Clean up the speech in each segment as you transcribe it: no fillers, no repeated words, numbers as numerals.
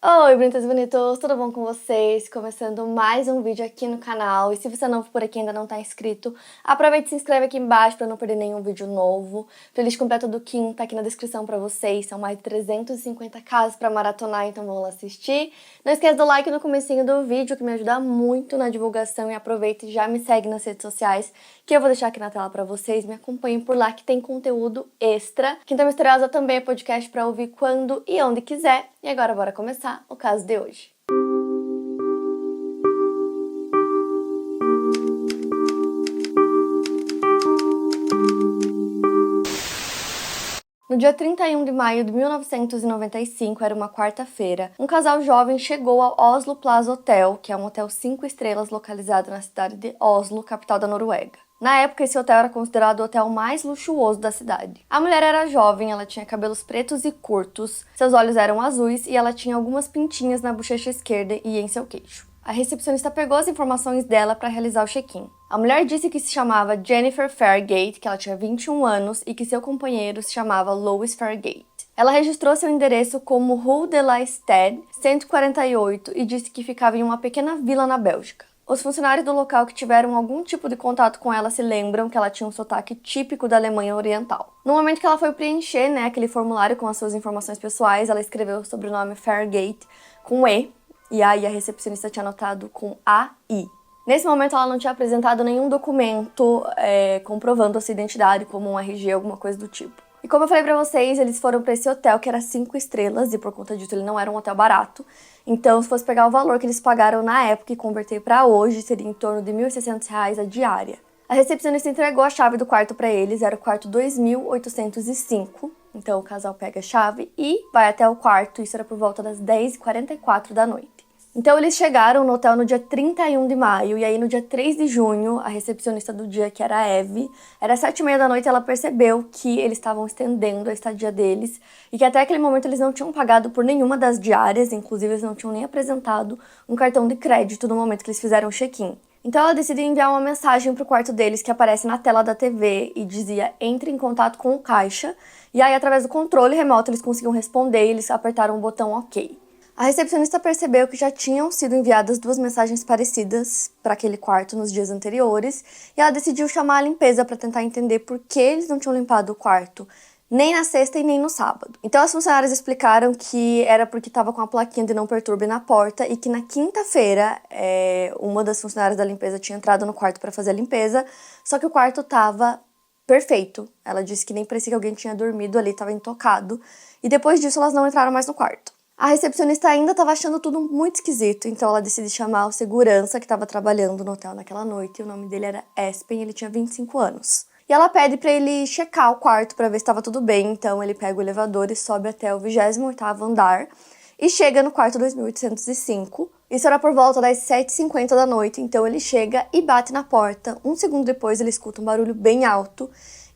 Oi, bonitas e bonitos, tudo bom com vocês? Começando mais um vídeo aqui no canal. E se você é novo por aqui e ainda não tá inscrito, aproveita e se inscreve aqui embaixo pra não perder nenhum vídeo novo. Playlist completa do Kim tá aqui na descrição pra vocês. São mais de 350 casos pra maratonar, então vamos lá assistir. Não esqueça do like no comecinho do vídeo, que me ajuda muito na divulgação. E aproveita e já me segue nas redes sociais, que eu vou deixar aqui na tela pra vocês. Me acompanhem por lá, que tem conteúdo extra. Quinta Misteriosa também é podcast pra ouvir quando e onde quiser. E agora bora começar o caso de hoje. No dia 31 de maio de 1995, era uma quarta-feira, um casal jovem chegou ao Oslo Plaza Hotel, que é um hotel 5 estrelas localizado na cidade de Oslo, capital da Noruega. Na época, esse hotel era considerado o hotel mais luxuoso da cidade. A mulher era jovem, ela tinha cabelos pretos e curtos, seus olhos eram azuis e ela tinha algumas pintinhas na bochecha esquerda e em seu queixo. A recepcionista pegou as informações dela para realizar o check-in. A mulher disse que se chamava Jennifer Fairgate, que ela tinha 21 anos e que seu companheiro se chamava Louis Fairgate. Ela registrou seu endereço como Rue de la Stade, 148, e disse que ficava em uma pequena vila na Bélgica. Os funcionários do local que tiveram algum tipo de contato com ela se lembram que ela tinha um sotaque típico da Alemanha Oriental. No momento que ela foi preencher, aquele formulário com as suas informações pessoais, ela escreveu o sobrenome Fairgate com E, e aí a recepcionista tinha anotado com AI. Nesse momento ela não tinha apresentado nenhum documento comprovando a sua identidade, como um RG, alguma coisa do tipo. E como eu falei pra vocês, eles foram pra esse hotel que era 5 estrelas e por conta disso ele não era um hotel barato. Então, se fosse pegar o valor que eles pagaram na época e converter pra hoje, seria em torno de R$ 1.600 a diária. A recepcionista entregou a chave do quarto pra eles, era o quarto 2805. Então, o casal pega a chave e vai até o quarto, isso era por volta das 10h44 da noite. Então eles chegaram no hotel no dia 31 de maio, e aí no dia 3 de junho, a recepcionista do dia, que era a Eve, era 7h30 da noite, ela percebeu que eles estavam estendendo a estadia deles, e que até aquele momento eles não tinham pagado por nenhuma das diárias, inclusive eles não tinham nem apresentado um cartão de crédito no momento que eles fizeram o check-in. Então ela decidiu enviar uma mensagem pro quarto deles que aparece na tela da TV e dizia: entre em contato com o caixa, e aí através do controle remoto eles conseguiam responder e eles apertaram o botão OK. A recepcionista percebeu que já tinham sido enviadas 2 mensagens parecidas para aquele quarto nos dias anteriores e ela decidiu chamar a limpeza para tentar entender por que eles não tinham limpado o quarto, nem na sexta e nem no sábado. Então as funcionárias explicaram que era porque estava com a plaquinha de não perturbe na porta e que na quinta-feira uma das funcionárias da limpeza tinha entrado no quarto para fazer a limpeza, só que o quarto estava perfeito. Ela disse que nem parecia que alguém tinha dormido ali, estava intocado, e depois disso elas não entraram mais no quarto. A recepcionista ainda estava achando tudo muito esquisito, então ela decide chamar o segurança que estava trabalhando no hotel naquela noite, e o nome dele era Espen, ele tinha 25 anos. E ela pede para ele checar o quarto para ver se estava tudo bem, então ele pega o elevador e sobe até o 28º andar e chega no quarto 2805. Isso era por volta das 7h50 da noite, então ele chega e bate na porta. Um segundo depois ele escuta um barulho bem alto,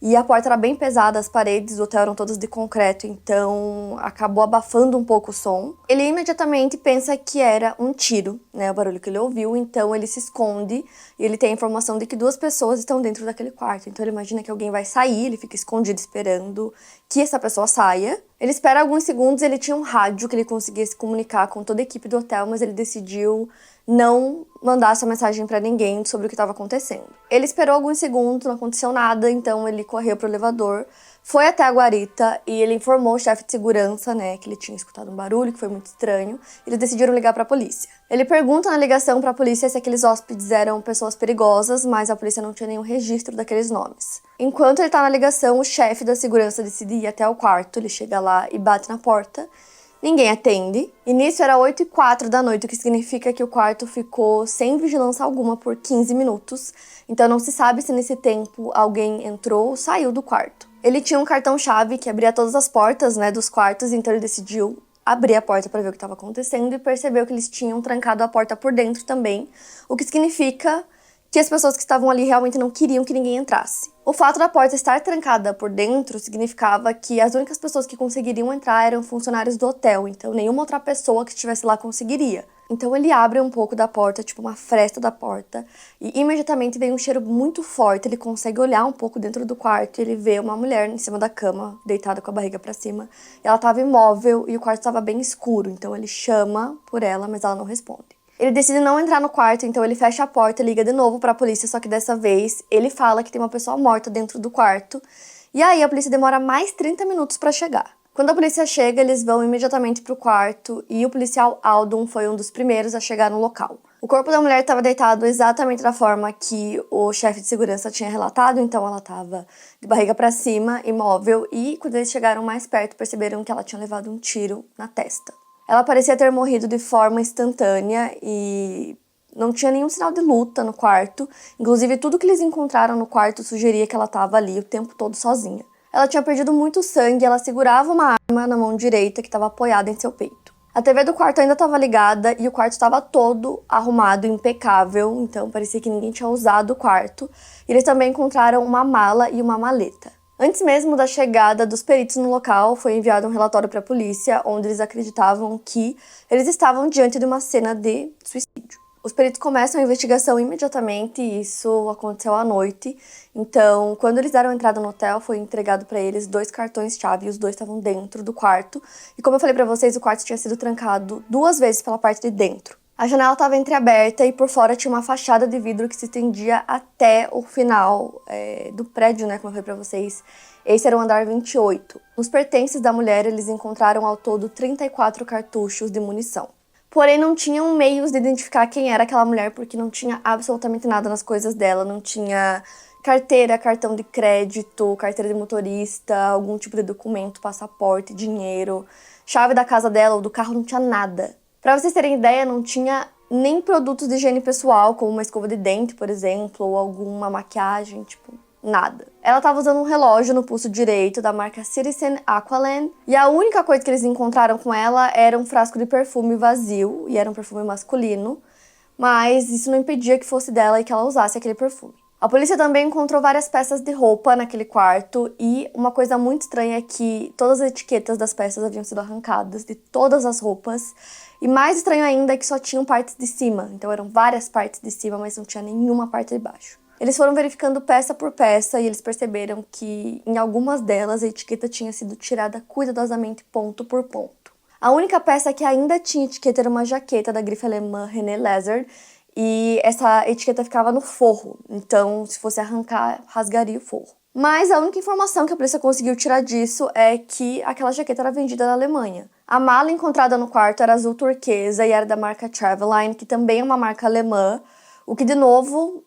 e a porta era bem pesada, as paredes do hotel eram todas de concreto, então acabou abafando um pouco o som. Ele imediatamente pensa que era um tiro, o barulho que ele ouviu, então ele se esconde e ele tem a informação de que 2 pessoas estão dentro daquele quarto. Então ele imagina que alguém vai sair, ele fica escondido esperando que essa pessoa saia. Ele espera alguns segundos, ele tinha um rádio que ele conseguia se comunicar com toda a equipe do hotel, mas ele decidiu não mandar essa mensagem pra ninguém sobre o que estava acontecendo. Ele esperou alguns segundos, não aconteceu nada, então ele correu pro elevador, foi até a guarita e ele informou o chefe de segurança, que ele tinha escutado um barulho, que foi muito estranho. Eles decidiram ligar pra polícia. Ele pergunta na ligação pra polícia se aqueles hóspedes eram pessoas perigosas, mas a polícia não tinha nenhum registro daqueles nomes. Enquanto ele tá na ligação, o chefe da segurança decide ir até o quarto, ele chega lá e bate na porta. Ninguém atende, e nisso era 8h04 da noite, o que significa que o quarto ficou sem vigilância alguma por 15 minutos, então não se sabe se nesse tempo alguém entrou ou saiu do quarto. Ele tinha um cartão-chave que abria todas as portas dos quartos, então ele decidiu abrir a porta para ver o que estava acontecendo e percebeu que eles tinham trancado a porta por dentro também, o que significa que as pessoas que estavam ali realmente não queriam que ninguém entrasse. O fato da porta estar trancada por dentro significava que as únicas pessoas que conseguiriam entrar eram funcionários do hotel, então nenhuma outra pessoa que estivesse lá conseguiria. Então ele abre um pouco da porta, tipo uma fresta da porta, e imediatamente vem um cheiro muito forte. Ele consegue olhar um pouco dentro do quarto e ele vê uma mulher em cima da cama, deitada com a barriga pra cima. Ela estava imóvel e o quarto estava bem escuro, então ele chama por ela, mas ela não responde. Ele decide não entrar no quarto, então ele fecha a porta e liga de novo pra polícia, só que dessa vez ele fala que tem uma pessoa morta dentro do quarto. E aí a polícia demora mais 30 minutos pra chegar. Quando a polícia chega, eles vão imediatamente pro quarto e o policial Aldon foi um dos primeiros a chegar no local. O corpo da mulher estava deitado exatamente da forma que o chefe de segurança tinha relatado, então ela estava de barriga para cima, imóvel, e quando eles chegaram mais perto, perceberam que ela tinha levado um tiro na testa. Ela parecia ter morrido de forma instantânea e não tinha nenhum sinal de luta no quarto. Inclusive, tudo que eles encontraram no quarto sugeria que ela estava ali o tempo todo sozinha. Ela tinha perdido muito sangue e ela segurava uma arma na mão direita que estava apoiada em seu peito. A TV do quarto ainda estava ligada e o quarto estava todo arrumado, impecável, então parecia que ninguém tinha usado o quarto. E eles também encontraram uma mala e uma maleta. Antes mesmo da chegada dos peritos no local, foi enviado um relatório para a polícia, onde eles acreditavam que eles estavam diante de uma cena de suicídio. Os peritos começam a investigação imediatamente, e isso aconteceu à noite. Então, quando eles deram entrada no hotel, foi entregado para eles 2 cartões-chave e os 2 estavam dentro do quarto. E como eu falei para vocês, o quarto tinha sido trancado 2 vezes pela parte de dentro. A janela estava entreaberta e por fora tinha uma fachada de vidro que se estendia até o final do prédio, né, como eu falei para vocês. Esse era o andar 28. Nos pertences da mulher, eles encontraram ao todo 34 cartuchos de munição. Porém, não tinham meios de identificar quem era aquela mulher, porque não tinha absolutamente nada nas coisas dela. Não tinha carteira, cartão de crédito, carteira de motorista, algum tipo de documento, passaporte, dinheiro, chave da casa dela ou do carro, não tinha nada. Pra vocês terem ideia, não tinha nem produtos de higiene pessoal, como uma escova de dente, por exemplo, ou alguma maquiagem, tipo, nada. Ela estava usando um relógio no pulso direito da marca Citizen Aqualand e a única coisa que eles encontraram com ela era um frasco de perfume vazio, e era um perfume masculino, mas isso não impedia que fosse dela e que ela usasse aquele perfume. A polícia também encontrou várias peças de roupa naquele quarto e uma coisa muito estranha é que todas as etiquetas das peças haviam sido arrancadas de todas as roupas. E mais estranho ainda é que só tinham partes de cima, então eram várias partes de cima, mas não tinha nenhuma parte de baixo. Eles foram verificando peça por peça e eles perceberam que em algumas delas a etiqueta tinha sido tirada cuidadosamente ponto por ponto. A única peça que ainda tinha etiqueta era uma jaqueta da grife alemã René Lázard e essa etiqueta ficava no forro, então se fosse arrancar, rasgaria o forro. Mas a única informação que a polícia conseguiu tirar disso é que aquela jaqueta era vendida na Alemanha. A mala encontrada no quarto era azul turquesa e era da marca Traveline, que também é uma marca alemã, o que de novo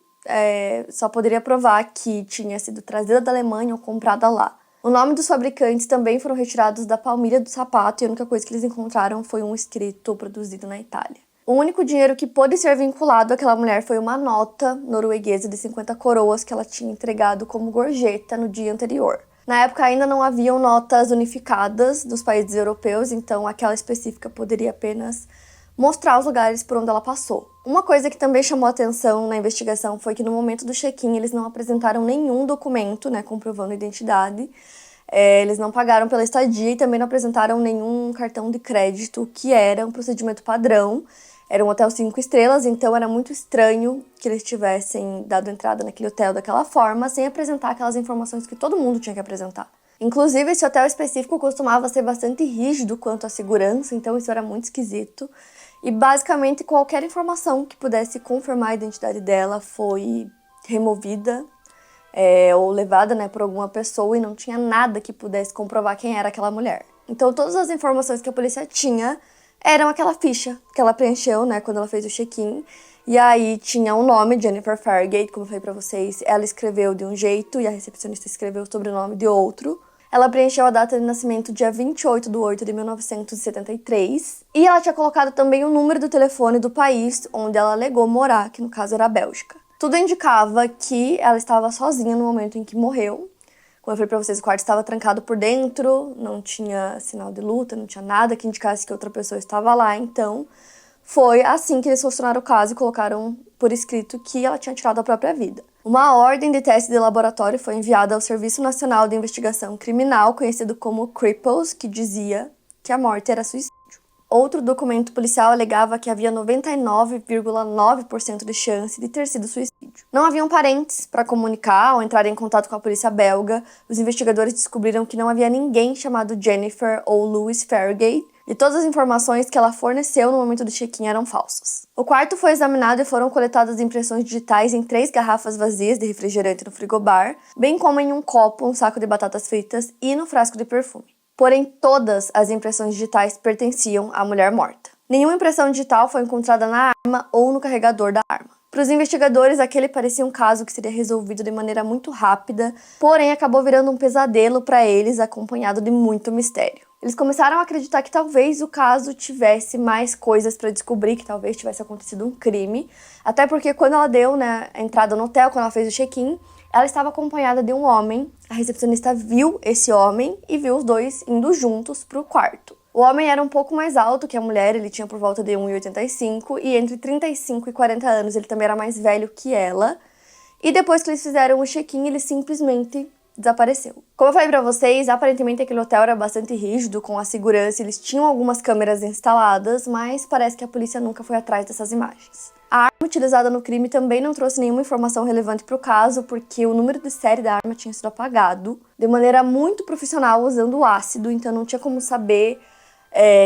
só poderia provar que tinha sido trazida da Alemanha ou comprada lá. O nome dos fabricantes também foram retirados da palmilha do sapato e a única coisa que eles encontraram foi um escrito produzido na Itália. O único dinheiro que pôde ser vinculado àquela mulher foi uma nota norueguesa de 50 coroas que ela tinha entregado como gorjeta no dia anterior. Na época ainda não haviam notas unificadas dos países europeus, então aquela específica poderia apenas mostrar os lugares por onde ela passou. Uma coisa que também chamou atenção na investigação foi que no momento do check-in eles não apresentaram nenhum documento, comprovando a identidade. Eles não pagaram pela estadia e também não apresentaram nenhum cartão de crédito, que era um procedimento padrão. Era um hotel 5 estrelas, então era muito estranho que eles tivessem dado entrada naquele hotel daquela forma, sem apresentar aquelas informações que todo mundo tinha que apresentar. Inclusive, esse hotel específico costumava ser bastante rígido quanto à segurança, então isso era muito esquisito. E basicamente qualquer informação que pudesse confirmar a identidade dela foi removida ou levada por alguma pessoa e não tinha nada que pudesse comprovar quem era aquela mulher. Então todas as informações que a polícia tinha eram aquela ficha que ela preencheu quando ela fez o check-in. E aí tinha o nome, Jennifer Fargate, como eu falei pra vocês, ela escreveu de um jeito e a recepcionista escreveu o sobrenome de outro. Ela preencheu a data de nascimento dia 28/8/1973 e ela tinha colocado também o número do telefone do país onde ela alegou morar, que no caso era a Bélgica. Tudo indicava que ela estava sozinha no momento em que morreu. Como eu falei pra vocês, o quarto estava trancado por dentro, não tinha sinal de luta, não tinha nada que indicasse que outra pessoa estava lá, então foi assim que eles solucionaram o caso e colocaram por escrito que ela tinha tirado a própria vida. Uma ordem de teste de laboratório foi enviada ao Serviço Nacional de Investigação Criminal, conhecido como CRIPOS, que dizia que a morte era suicídio. Outro documento policial alegava que havia 99,9% de chance de ter sido suicídio. Não haviam parentes para comunicar ou entrar em contato com a polícia belga. Os investigadores descobriram que não havia ninguém chamado Jennifer ou Louis Farragate, e todas as informações que ela forneceu no momento do check-in eram falsas. O quarto foi examinado e foram coletadas impressões digitais em 3 garrafas vazias de refrigerante no frigobar, bem como em um copo, um saco de batatas fritas e no frasco de perfume. Porém, todas as impressões digitais pertenciam à mulher morta. Nenhuma impressão digital foi encontrada na arma ou no carregador da arma. Para os investigadores, aquele parecia um caso que seria resolvido de maneira muito rápida, porém acabou virando um pesadelo para eles, acompanhado de muito mistério. Eles começaram a acreditar que talvez o caso tivesse mais coisas para descobrir, que talvez tivesse acontecido um crime, até porque quando ela deu, a entrada no hotel, quando ela fez o check-in, ela estava acompanhada de um homem. A recepcionista viu esse homem e viu os dois indo juntos para o quarto. O homem era um pouco mais alto que a mulher, ele tinha por volta de 1,85 e entre 35 e 40 anos ele também era mais velho que ela. E depois que eles fizeram o check-in, ele simplesmente desapareceu. Como eu falei pra vocês, aparentemente aquele hotel era bastante rígido com a segurança, eles tinham algumas câmeras instaladas, mas parece que a polícia nunca foi atrás dessas imagens. A arma utilizada no crime também não trouxe nenhuma informação relevante para o caso, porque o número de série da arma tinha sido apagado de maneira muito profissional usando ácido, então não tinha como saber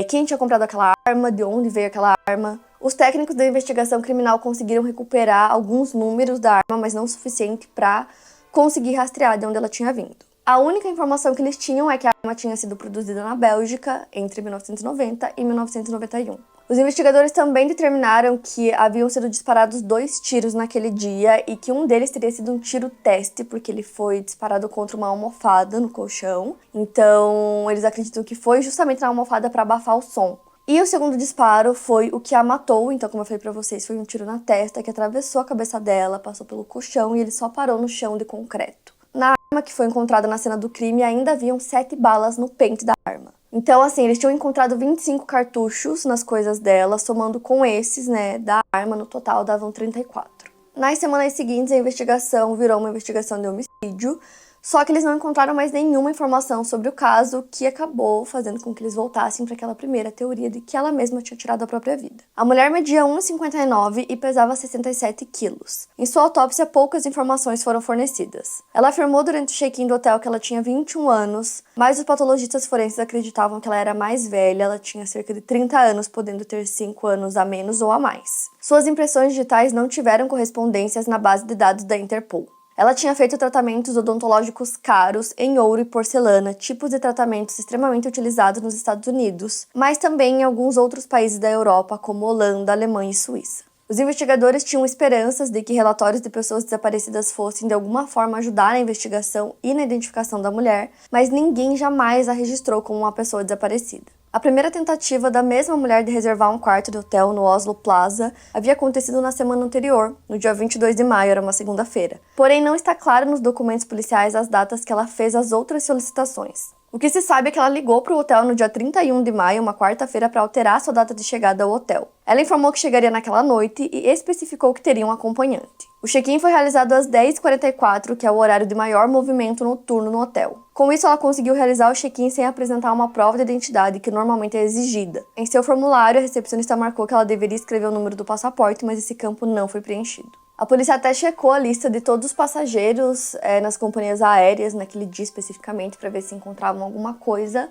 quem tinha comprado aquela arma, de onde veio aquela arma. Os técnicos da investigação criminal conseguiram recuperar alguns números da arma, mas não o suficiente para conseguir rastrear de onde ela tinha vindo. A única informação que eles tinham é que a arma tinha sido produzida na Bélgica entre 1990 e 1991. Os investigadores também determinaram que haviam sido disparados 2 tiros naquele dia e que um deles teria sido um tiro teste, porque ele foi disparado contra uma almofada no colchão. Então, eles acreditam que foi justamente na almofada para abafar o som. E o segundo disparo foi o que a matou, então, como eu falei pra vocês, foi um tiro na testa que atravessou a cabeça dela, passou pelo colchão e ele só parou no chão de concreto. Na arma que foi encontrada na cena do crime, ainda haviam 7 balas no pente da arma. Então, assim, eles tinham encontrado 25 cartuchos nas coisas dela, somando com esses, da arma, no total davam 34. Nas semanas seguintes, a investigação virou uma investigação de homicídio, só que eles não encontraram mais nenhuma informação sobre o caso, que acabou fazendo com que eles voltassem para aquela primeira teoria de que ela mesma tinha tirado a própria vida. A mulher media 1,59 e pesava 67 quilos. Em sua autópsia, poucas informações foram fornecidas. Ela afirmou durante o check-in do hotel que ela tinha 21 anos, mas os patologistas forenses acreditavam que ela era mais velha, ela tinha cerca de 30 anos, podendo ter 5 anos a menos ou a mais. Suas impressões digitais não tiveram correspondências na base de dados da Interpol. Ela tinha feito tratamentos odontológicos caros em ouro e porcelana, tipos de tratamentos extremamente utilizados nos Estados Unidos, mas também em alguns outros países da Europa, como Holanda, Alemanha e Suíça. Os investigadores tinham esperanças de que relatórios de pessoas desaparecidas fossem de alguma forma ajudar na investigação e na identificação da mulher, mas ninguém jamais a registrou como uma pessoa desaparecida. A primeira tentativa da mesma mulher de reservar um quarto de hotel no Oslo Plaza havia acontecido na semana anterior, no dia 22 de maio, era uma segunda-feira. Porém, não está claro nos documentos policiais as datas que ela fez as outras solicitações. O que se sabe é que ela ligou para o hotel no dia 31 de maio, uma quarta-feira, para alterar sua data de chegada ao hotel. Ela informou que chegaria naquela noite e especificou que teria um acompanhante. O check-in foi realizado às 10h44, que é o horário de maior movimento noturno no hotel. Com isso, ela conseguiu realizar o check-in sem apresentar uma prova de identidade, que normalmente é exigida. Em seu formulário, a recepcionista marcou que ela deveria escrever o número do passaporte, mas esse campo não foi preenchido. A polícia até checou a lista de todos os passageiros nas companhias aéreas, naquele dia especificamente, para ver se encontravam alguma coisa,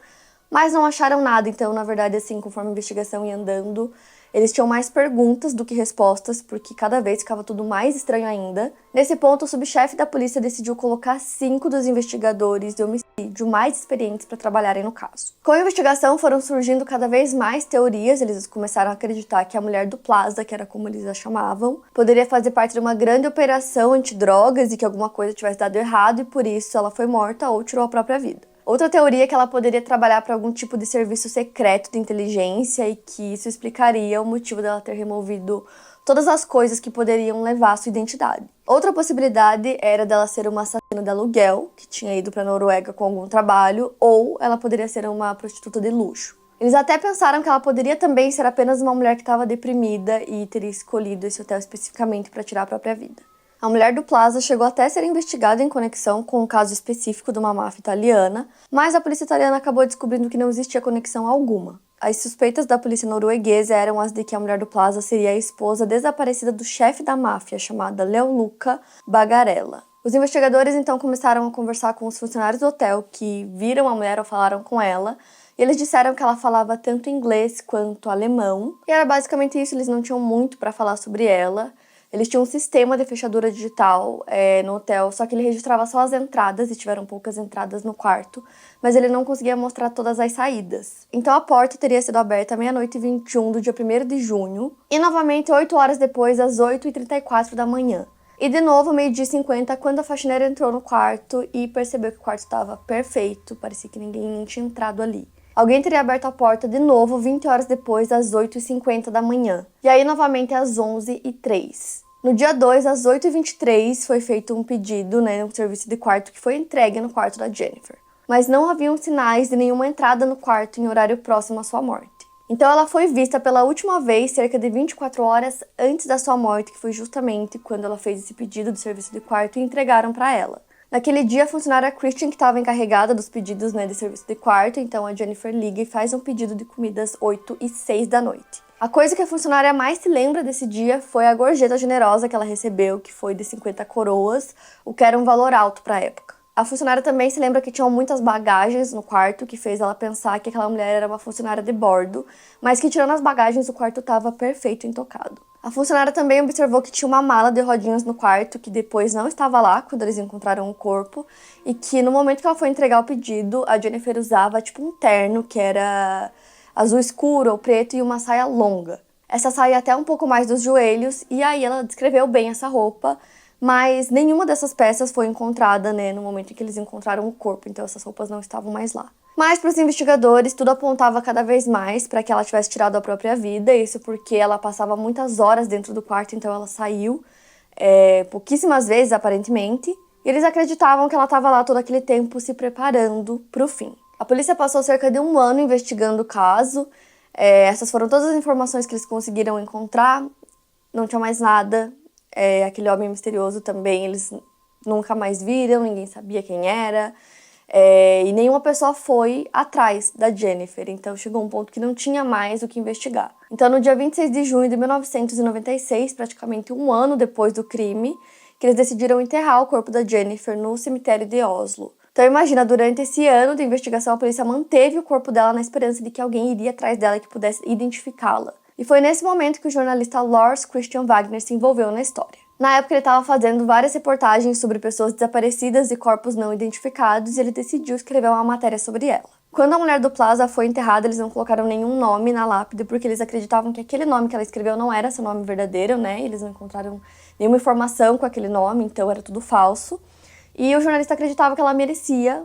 mas não acharam nada. Então, na verdade, assim, conforme a investigação ia andando, eles tinham mais perguntas do que respostas, porque cada vez ficava tudo mais estranho ainda. Nesse ponto, o subchefe da polícia decidiu colocar 5 dos investigadores de homicídio mais experientes para trabalharem no caso. Com a investigação, foram surgindo cada vez mais teorias. Eles começaram a acreditar que a mulher do Plaza, que era como eles a chamavam, poderia fazer parte de uma grande operação antidrogas e que alguma coisa tivesse dado errado e por isso ela foi morta ou tirou a própria vida. Outra teoria é que ela poderia trabalhar para algum tipo de serviço secreto de inteligência e que isso explicaria o motivo dela ter removido todas as coisas que poderiam levar à sua identidade. Outra possibilidade era dela ser uma assassina de aluguel, que tinha ido para a Noruega com algum trabalho, ou ela poderia ser uma prostituta de luxo. Eles até pensaram que ela poderia também ser apenas uma mulher que estava deprimida e teria escolhido esse hotel especificamente para tirar a própria vida. A mulher do Plaza chegou até a ser investigada em conexão com um caso específico de uma máfia italiana, mas a polícia italiana acabou descobrindo que não existia conexão alguma. As suspeitas da polícia norueguesa eram as de que a mulher do Plaza seria a esposa desaparecida do chefe da máfia, chamada Leoluca Bagarella. Os investigadores então começaram a conversar com os funcionários do hotel que viram a mulher ou falaram com ela, e eles disseram que ela falava tanto inglês quanto alemão. E era basicamente isso, eles não tinham muito para falar sobre ela. Eles tinham um sistema de fechadura digital no hotel, só que ele registrava só as entradas, e tiveram poucas entradas no quarto, mas ele não conseguia mostrar todas as saídas. Então a porta teria sido aberta à 00h21 do dia 1º de junho, e novamente 8 horas depois, às 8h34 da manhã. E de novo, 12h50, quando a faxineira entrou no quarto e percebeu que o quarto estava perfeito, parecia que ninguém nem tinha entrado ali. Alguém teria aberto a porta de novo 20 horas depois, às 8h50 da manhã. E aí, novamente, às 11h03. No dia 2, às 8h23, foi feito um pedido, no serviço de quarto, que foi entregue no quarto da Jennifer. Mas não haviam sinais de nenhuma entrada no quarto em horário próximo à sua morte. Então ela foi vista pela última vez cerca de 24 horas antes da sua morte, que foi justamente quando ela fez esse pedido de serviço de quarto e entregaram para ela. Naquele dia, a funcionária Christian, que estava encarregada dos pedidos de serviço de quarto, então a Jennifer liga e faz um pedido de comida às 8h06 da noite. A coisa que a funcionária mais se lembra desse dia foi a gorjeta generosa que ela recebeu, que foi de 50 coroas, o que era um valor alto para a época. A funcionária também se lembra que tinham muitas bagagens no quarto, que fez ela pensar que aquela mulher era uma funcionária de bordo, mas que tirando as bagagens o quarto estava perfeito e intocado. A funcionária também observou que tinha uma mala de rodinhas no quarto, que depois não estava lá quando eles encontraram o corpo, e que no momento que ela foi entregar o pedido, a Jennifer usava tipo um terno que era azul escuro ou preto e uma saia longa. Essa saia até um pouco mais dos joelhos, e aí ela descreveu bem essa roupa, mas nenhuma dessas peças foi encontrada, no momento em que eles encontraram o corpo, então essas roupas não estavam mais lá. Mas para os investigadores, tudo apontava cada vez mais para que ela tivesse tirado a própria vida, isso porque ela passava muitas horas dentro do quarto, então ela saiu pouquíssimas vezes, aparentemente, e eles acreditavam que ela estava lá todo aquele tempo se preparando para o fim. A polícia passou cerca de 1 ano investigando o caso, essas foram todas as informações que eles conseguiram encontrar, não tinha mais nada. Aquele homem misterioso também, eles nunca mais viram, ninguém sabia quem era, e nenhuma pessoa foi atrás da Jennifer, então chegou um ponto que não tinha mais o que investigar. Então no dia 26 de junho de 1996, praticamente 1 ano depois do crime, que eles decidiram enterrar o corpo da Jennifer no cemitério de Oslo. Então imagina, durante esse ano de investigação a polícia manteve o corpo dela na esperança de que alguém iria atrás dela e que pudesse identificá-la. E foi nesse momento que o jornalista Lars Christian Wagner se envolveu na história. Na época, ele estava fazendo várias reportagens sobre pessoas desaparecidas e corpos não identificados, e ele decidiu escrever uma matéria sobre ela. Quando a mulher do Plaza foi enterrada, eles não colocaram nenhum nome na lápide, porque eles acreditavam que aquele nome que ela escreveu não era seu nome verdadeiro, Eles não encontraram nenhuma informação com aquele nome, então era tudo falso. E o jornalista acreditava que ela merecia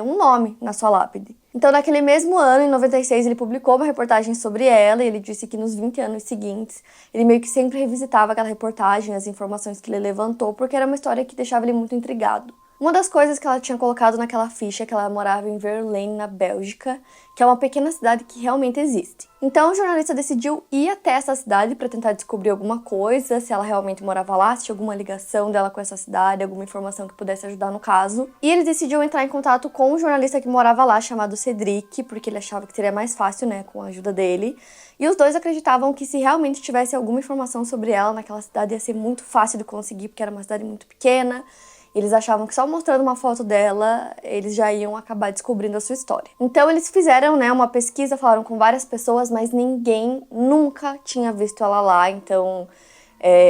um nome na sua lápide. Então, naquele mesmo ano, em 96, ele publicou uma reportagem sobre ela, e ele disse que nos 20 anos seguintes, ele meio que sempre revisitava aquela reportagem, as informações que ele levantou, porque era uma história que deixava ele muito intrigado. Uma das coisas que ela tinha colocado naquela ficha é que ela morava em Verlaine, na Bélgica, que é uma pequena cidade que realmente existe. Então o jornalista decidiu ir até essa cidade para tentar descobrir alguma coisa, se ela realmente morava lá, se tinha alguma ligação dela com essa cidade, alguma informação que pudesse ajudar no caso. E ele decidiu entrar em contato com um jornalista que morava lá, chamado Cedric, porque ele achava que seria mais fácil, com a ajuda dele. E os dois acreditavam que se realmente tivesse alguma informação sobre ela naquela cidade ia ser muito fácil de conseguir, porque era uma cidade muito pequena. Eles achavam que só mostrando uma foto dela, eles já iam acabar descobrindo a sua história. Então eles fizeram, uma pesquisa, falaram com várias pessoas, mas ninguém nunca tinha visto ela lá. Então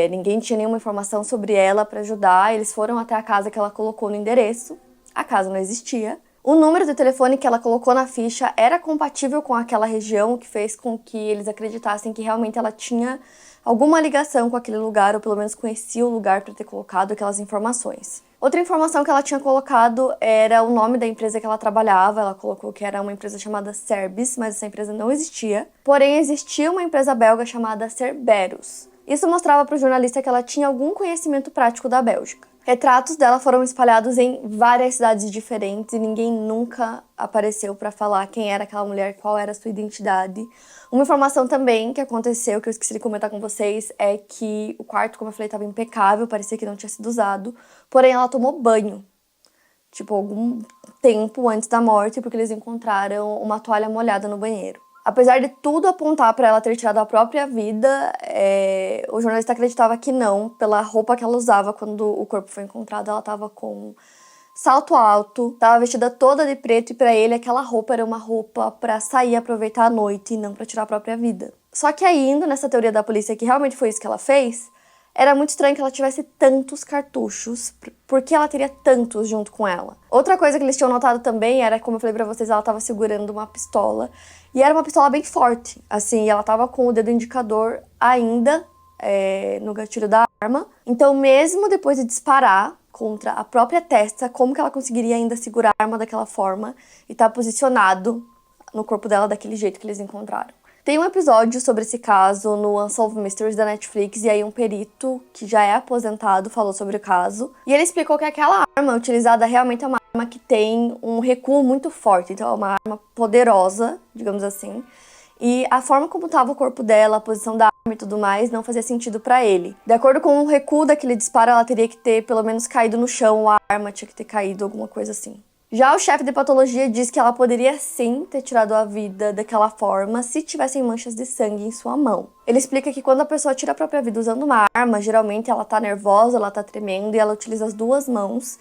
ninguém tinha nenhuma informação sobre ela para ajudar. Eles foram até a casa que ela colocou no endereço. A casa não existia. O número de telefone que ela colocou na ficha era compatível com aquela região, o que fez com que eles acreditassem que realmente ela tinha alguma ligação com aquele lugar, ou pelo menos conhecia o lugar para ter colocado aquelas informações. Outra informação que ela tinha colocado era o nome da empresa que ela trabalhava. Ela colocou que era uma empresa chamada Cerbis, mas essa empresa não existia. Porém, existia uma empresa belga chamada Cerberus. Isso mostrava para o jornalista que ela tinha algum conhecimento prático da Bélgica. Retratos dela foram espalhados em várias cidades diferentes e ninguém nunca apareceu para falar quem era aquela mulher, qual era a sua identidade. Uma informação também que aconteceu, que eu esqueci de comentar com vocês, é que o quarto, como eu falei, estava impecável, parecia que não tinha sido usado, porém ela tomou banho, algum tempo antes da morte, porque eles encontraram uma toalha molhada no banheiro. Apesar de tudo apontar para ela ter tirado a própria vida, o jornalista acreditava que não, pela roupa que ela usava quando o corpo foi encontrado. Ela estava com salto alto, estava vestida toda de preto e para ele aquela roupa era uma roupa para sair e aproveitar a noite e não para tirar a própria vida. Só que ainda nessa teoria da polícia que realmente foi isso que ela fez, era muito estranho que ela tivesse tantos cartuchos, porque ela teria tantos junto com ela. Outra coisa que eles tinham notado também era, como eu falei pra vocês, ela tava segurando uma pistola, e era uma pistola bem forte, assim, ela tava com o dedo indicador ainda no gatilho da arma. Então, mesmo depois de disparar contra a própria testa, como que ela conseguiria ainda segurar a arma daquela forma e estar posicionado no corpo dela daquele jeito que eles encontraram? Tem um episódio sobre esse caso no Unsolved Mysteries da Netflix, e aí um perito, que já é aposentado, falou sobre o caso. E ele explicou que aquela arma utilizada realmente é uma arma que tem um recuo muito forte, então é uma arma poderosa, digamos assim. E a forma como estava o corpo dela, a posição da arma e tudo mais, não fazia sentido pra ele. De acordo com o recuo daquele disparo, ela teria que ter pelo menos caído no chão, ou a arma tinha que ter caído, alguma coisa assim. Já o chefe de patologia diz que ela poderia sim ter tirado a vida daquela forma se tivessem manchas de sangue em sua mão. Ele explica que quando a pessoa tira a própria vida usando uma arma, geralmente ela tá nervosa, ela tá tremendo e ela utiliza as duas mãos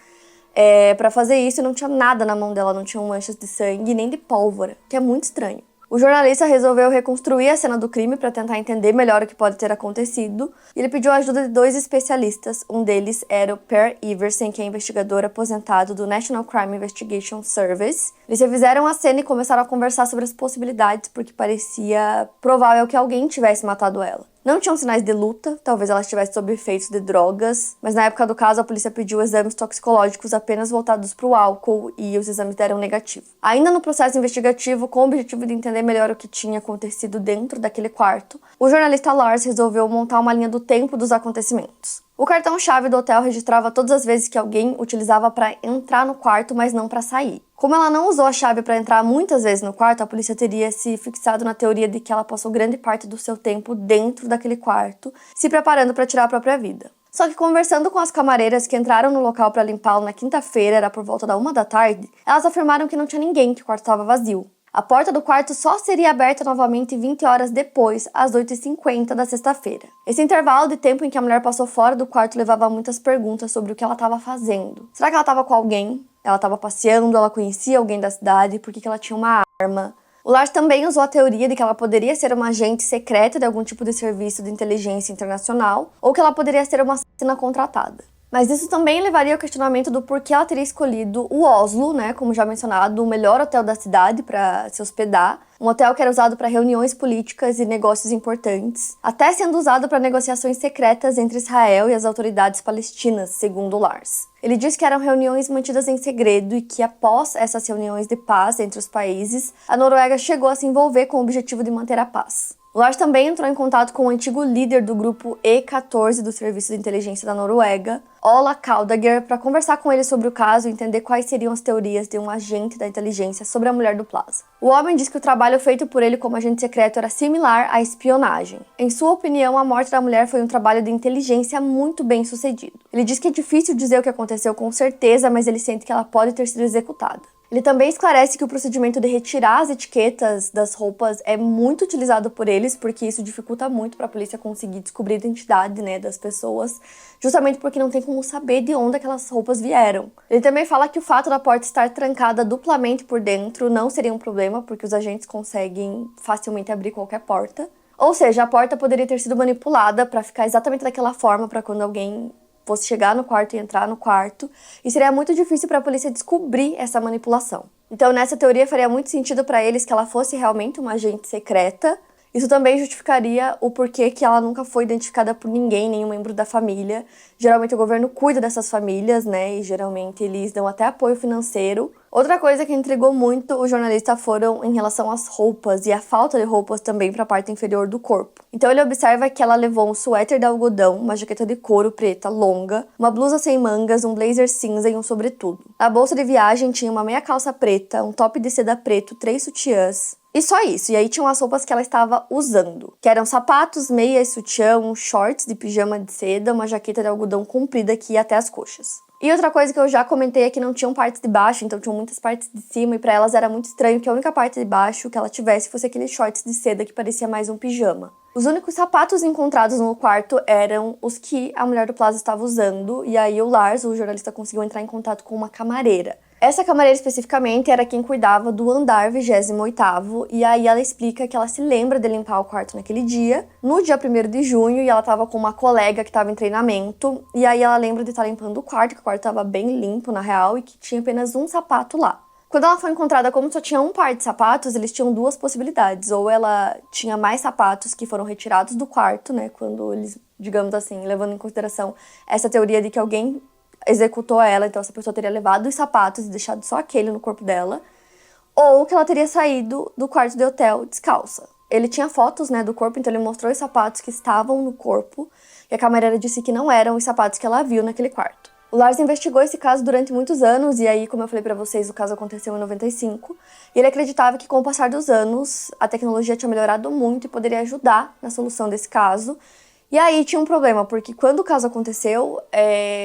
pra fazer isso, e não tinha nada na mão dela, não tinha manchas de sangue nem de pólvora, que é muito estranho. O jornalista resolveu reconstruir a cena do crime para tentar entender melhor o que pode ter acontecido, e ele pediu a ajuda de 2 especialistas. Um deles era o Per Iversen, que é investigador aposentado do National Crime Investigation Service. Eles revisaram a cena e começaram a conversar sobre as possibilidades, porque parecia provável que alguém tivesse matado ela. Não tinham sinais de luta, talvez ela estivesse sob efeitos de drogas, mas na época do caso a polícia pediu exames toxicológicos apenas voltados para o álcool e os exames deram negativo. Ainda no processo investigativo, com o objetivo de entender melhor o que tinha acontecido dentro daquele quarto, o jornalista Lars resolveu montar uma linha do tempo dos acontecimentos. O cartão-chave do hotel registrava todas as vezes que alguém utilizava para entrar no quarto, mas não para sair. Como ela não usou a chave para entrar muitas vezes no quarto, a polícia teria se fixado na teoria de que ela passou grande parte do seu tempo dentro daquele quarto, se preparando para tirar a própria vida. Só que conversando com as camareiras que entraram no local para limpá-lo na quinta-feira, era por volta da 1 da tarde, elas afirmaram que não tinha ninguém, que o quarto estava vazio. A porta do quarto só seria aberta novamente 20 horas depois, às 8h50 da sexta-feira. Esse intervalo de tempo em que a mulher passou fora do quarto levava a muitas perguntas sobre o que ela estava fazendo. Será que ela estava com alguém? Ela estava passeando? Ela conhecia alguém da cidade? Por que ela tinha uma arma? O Lars também usou a teoria de que ela poderia ser uma agente secreta de algum tipo de serviço de inteligência internacional, ou que ela poderia ser uma assassina contratada. Mas isso também levaria ao questionamento do porquê ela teria escolhido o Oslo, né, como já mencionado, o melhor hotel da cidade para se hospedar. Um hotel que era usado para reuniões políticas e negócios importantes, até sendo usado para negociações secretas entre Israel e as autoridades palestinas, segundo Lars. Ele diz que eram reuniões mantidas em segredo e que após essas reuniões de paz entre os países, a Noruega chegou a se envolver com o objetivo de manter a paz. O Lars também entrou em contato com o antigo líder do grupo E14 do Serviço de Inteligência da Noruega, Ola Kaldager, para conversar com ele sobre o caso e entender quais seriam as teorias de um agente da inteligência sobre a mulher do Plaza. O homem diz que o trabalho feito por ele como agente secreto era similar à espionagem. Em sua opinião, a morte da mulher foi um trabalho de inteligência muito bem sucedido. Ele diz que é difícil dizer o que aconteceu com certeza, mas ele sente que ela pode ter sido executada. Ele também esclarece que o procedimento de retirar as etiquetas das roupas é muito utilizado por eles, porque isso dificulta muito para a polícia conseguir descobrir a identidade, né, das pessoas, justamente porque não tem como saber de onde aquelas roupas vieram. Ele também fala que o fato da porta estar trancada duplamente por dentro não seria um problema, porque os agentes conseguem facilmente abrir qualquer porta. Ou seja, a porta poderia ter sido manipulada para ficar exatamente daquela forma para quando alguém fosse chegar no quarto e entrar no quarto, e seria muito difícil para a polícia descobrir essa manipulação. Então, nessa teoria, faria muito sentido para eles que ela fosse realmente uma agente secreta. Isso também justificaria o porquê que ela nunca foi identificada por ninguém, nenhum membro da família. Geralmente o governo cuida dessas famílias, né, e geralmente eles dão até apoio financeiro. Outra coisa que intrigou muito o jornalista foram em relação às roupas e a falta de roupas também para a parte inferior do corpo. Então ele observa que ela levou um suéter de algodão, uma jaqueta de couro preta longa, uma blusa sem mangas, um blazer cinza e um sobretudo. Na bolsa de viagem tinha uma meia calça preta, um top de seda preto, 3 sutiãs. E só isso, e aí tinham as roupas que ela estava usando, que eram sapatos, meias, sutiã, shorts de pijama de seda, uma jaqueta de algodão comprida que ia até as coxas. E outra coisa que eu já comentei é que não tinham partes de baixo, então tinham muitas partes de cima, e pra elas era muito estranho que a única parte de baixo que ela tivesse fosse aqueles shorts de seda que parecia mais um pijama. Os únicos sapatos encontrados no quarto eram os que a mulher do Plaza estava usando, e aí o Lars, o jornalista, conseguiu entrar em contato com uma camareira. Essa camareira especificamente era quem cuidava do andar 28º, e aí ela explica que ela se lembra de limpar o quarto naquele dia, no dia 1º de junho, e ela estava com uma colega que estava em treinamento, e aí ela lembra de estar limpando o quarto, que o quarto estava bem limpo na real, e que tinha apenas um sapato lá. Quando ela foi encontrada, como só tinha um par de sapatos, eles tinham duas possibilidades. Ou ela tinha mais sapatos que foram retirados do quarto, né? Quando eles, digamos assim, levando em consideração essa teoria de que alguém executou ela, então essa pessoa teria levado os sapatos e deixado só aquele no corpo dela. Ou que ela teria saído do quarto de hotel descalça. Ele tinha fotos, né, do corpo, então ele mostrou os sapatos que estavam no corpo. E a camareira disse que não eram os sapatos que ela viu naquele quarto. O Lars investigou esse caso durante muitos anos, e aí, como eu falei pra vocês, o caso aconteceu em 95, e ele acreditava que com o passar dos anos, a tecnologia tinha melhorado muito e poderia ajudar na solução desse caso. E aí tinha um problema, porque quando o caso aconteceu,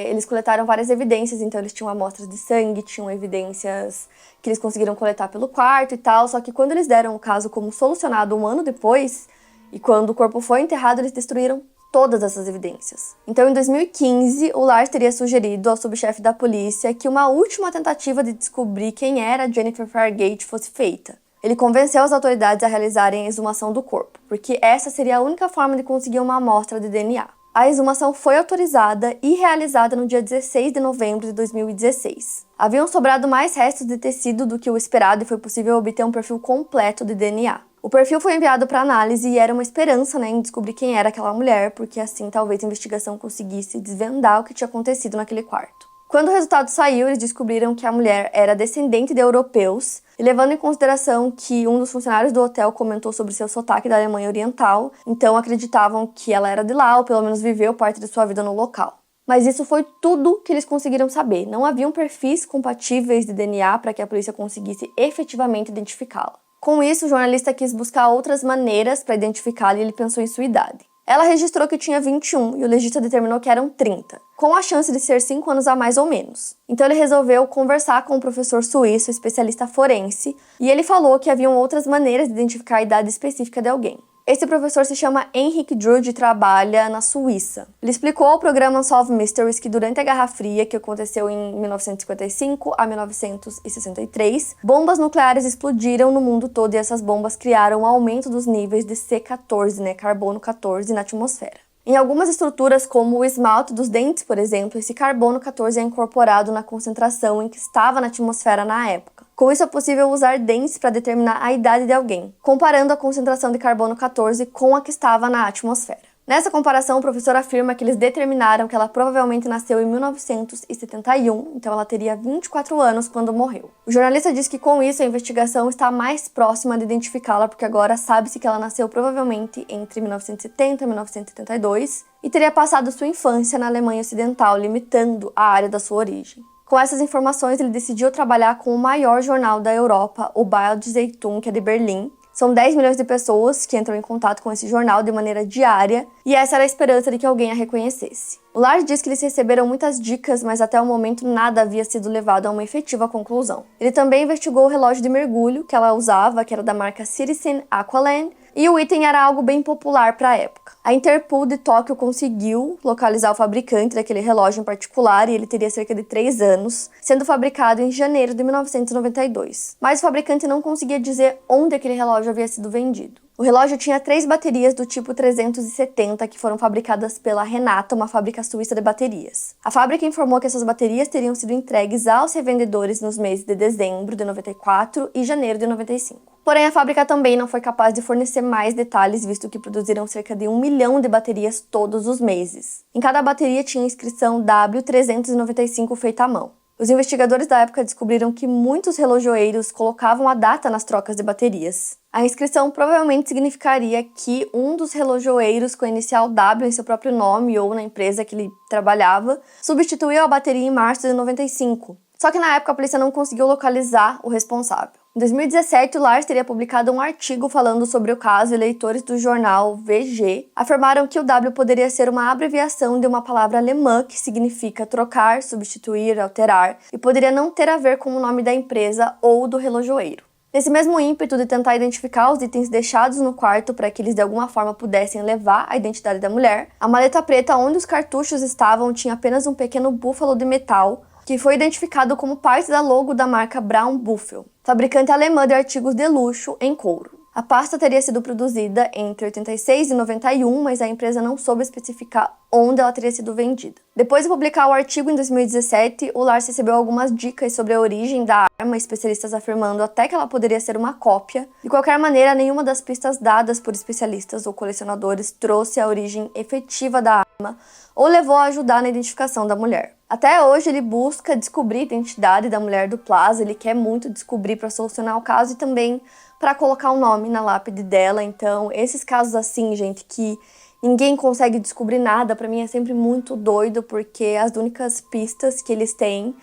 eles coletaram várias evidências, então eles tinham amostras de sangue, tinham evidências que eles conseguiram coletar pelo quarto e tal, só que quando eles deram o caso como solucionado um ano depois, e quando o corpo foi enterrado, eles destruíram todas essas evidências. Então, em 2015, o Lars teria sugerido ao subchefe da polícia que uma última tentativa de descobrir quem era Jennifer Fargate fosse feita. Ele convenceu as autoridades a realizarem a exumação do corpo, porque essa seria a única forma de conseguir uma amostra de DNA. A exumação foi autorizada e realizada no dia 16 de novembro de 2016. Haviam sobrado mais restos de tecido do que o esperado e foi possível obter um perfil completo de DNA. O perfil foi enviado para análise e era uma esperança, em descobrir quem era aquela mulher, porque assim talvez a investigação conseguisse desvendar o que tinha acontecido naquele quarto. Quando o resultado saiu, eles descobriram que a mulher era descendente de europeus, e levando em consideração que um dos funcionários do hotel comentou sobre seu sotaque da Alemanha Oriental, então acreditavam que ela era de lá, ou pelo menos viveu parte de sua vida no local. Mas isso foi tudo que eles conseguiram saber. Não haviam perfis compatíveis de DNA para que a polícia conseguisse efetivamente identificá-la. Com isso, o jornalista quis buscar outras maneiras para identificá-la e ele pensou em sua idade. Ela registrou que tinha 21 e o legista determinou que eram 30, com a chance de ser 5 anos a mais ou menos. Então ele resolveu conversar com um professor suíço, especialista forense, e ele falou que haviam outras maneiras de identificar a idade específica de alguém. Esse professor se chama Henrik Drude e trabalha na Suíça. Ele explicou ao programa Unsolved Mysteries que durante a Guerra Fria, que aconteceu em 1955 a 1963, bombas nucleares explodiram no mundo todo e essas bombas criaram um aumento dos níveis de C14, carbono 14, na atmosfera. Em algumas estruturas, como o esmalte dos dentes, por exemplo, esse carbono 14 é incorporado na concentração em que estava na atmosfera na época. Com isso, é possível usar dentes para determinar a idade de alguém, comparando a concentração de carbono 14 com a que estava na atmosfera. Nessa comparação, o professor afirma que eles determinaram que ela provavelmente nasceu em 1971, então ela teria 24 anos quando morreu. O jornalista diz que com isso a investigação está mais próxima de identificá-la, porque agora sabe-se que ela nasceu provavelmente entre 1970 e 1972 e teria passado sua infância na Alemanha Ocidental, limitando a área da sua origem. Com essas informações, ele decidiu trabalhar com o maior jornal da Europa, o Bild Zeitung, que é de Berlim. São 10 milhões de pessoas que entram em contato com esse jornal de maneira diária, e essa era a esperança de que alguém a reconhecesse. O Lars diz que eles receberam muitas dicas, mas até o momento nada havia sido levado a uma efetiva conclusão. Ele também investigou o relógio de mergulho que ela usava, que era da marca Citizen Aqualand, e o item era algo bem popular para a época. A Interpol de Tóquio conseguiu localizar o fabricante daquele relógio em particular e ele teria cerca de 3 anos, sendo fabricado em janeiro de 1992. Mas o fabricante não conseguia dizer onde aquele relógio havia sido vendido. O relógio tinha 3 baterias do tipo 370 que foram fabricadas pela Renata, uma fábrica suíça de baterias. A fábrica informou que essas baterias teriam sido entregues aos revendedores nos meses de dezembro de 94 e janeiro de 95. Porém, a fábrica também não foi capaz de fornecer mais detalhes, visto que produziram cerca de 1 milhão de baterias todos os meses. Em cada bateria tinha a inscrição W395 feita à mão. Os investigadores da época descobriram que muitos relojoeiros colocavam a data nas trocas de baterias. A inscrição provavelmente significaria que um dos relojoeiros com a inicial W em seu próprio nome ou na empresa que ele trabalhava substituiu a bateria em março de 95. Só que na época a polícia não conseguiu localizar o responsável. Em 2017, o Lars teria publicado um artigo falando sobre o caso e leitores do jornal VG afirmaram que o W poderia ser uma abreviação de uma palavra alemã que significa trocar, substituir, alterar e poderia não ter a ver com o nome da empresa ou do relojoeiro. Nesse mesmo ímpeto de tentar identificar os itens deixados no quarto para que eles de alguma forma pudessem levar a identidade da mulher, a maleta preta onde os cartuchos estavam tinha apenas um pequeno búfalo de metal que foi identificado como parte da logo da marca Braun Buffel, fabricante alemã de artigos de luxo em couro. A pasta teria sido produzida entre 86 e 91, mas a empresa não soube especificar onde ela teria sido vendida. Depois de publicar o artigo em 2017, o Lars recebeu algumas dicas sobre a origem da arma, especialistas afirmando até que ela poderia ser uma cópia. De qualquer maneira, nenhuma das pistas dadas por especialistas ou colecionadores trouxe a origem efetiva da arma ou levou a ajudar na identificação da mulher. Até hoje ele busca descobrir a identidade da mulher do Plaza, ele quer muito descobrir para solucionar o caso e também para colocar o nome na lápide dela. Então, esses casos assim, gente, que ninguém consegue descobrir nada, para mim é sempre muito doido, porque as únicas pistas que eles têm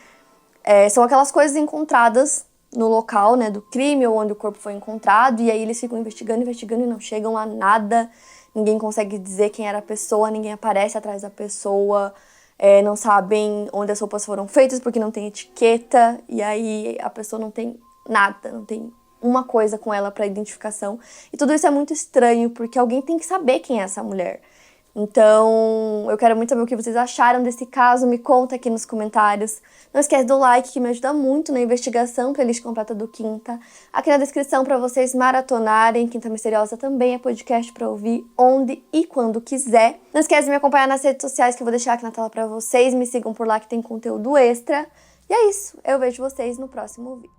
são aquelas coisas encontradas no local, né, do crime ou onde o corpo foi encontrado, e aí eles ficam investigando e não chegam a nada, ninguém consegue dizer quem era a pessoa, ninguém aparece atrás da pessoa, não sabem onde as roupas foram feitas porque não tem etiqueta, e aí a pessoa não tem nada, não tem uma coisa com ela para identificação. E tudo isso é muito estranho, porque alguém tem que saber quem é essa mulher. Então, eu quero muito saber o que vocês acharam desse caso, me conta aqui nos comentários. Não esquece do like, que me ajuda muito na investigação, playlist completa do Quinta. Aqui na descrição para vocês maratonarem. Quinta Misteriosa também é podcast para ouvir onde e quando quiser. Não esquece de me acompanhar nas redes sociais, que eu vou deixar aqui na tela para vocês. Me sigam por lá que tem conteúdo extra. E é isso, eu vejo vocês no próximo vídeo.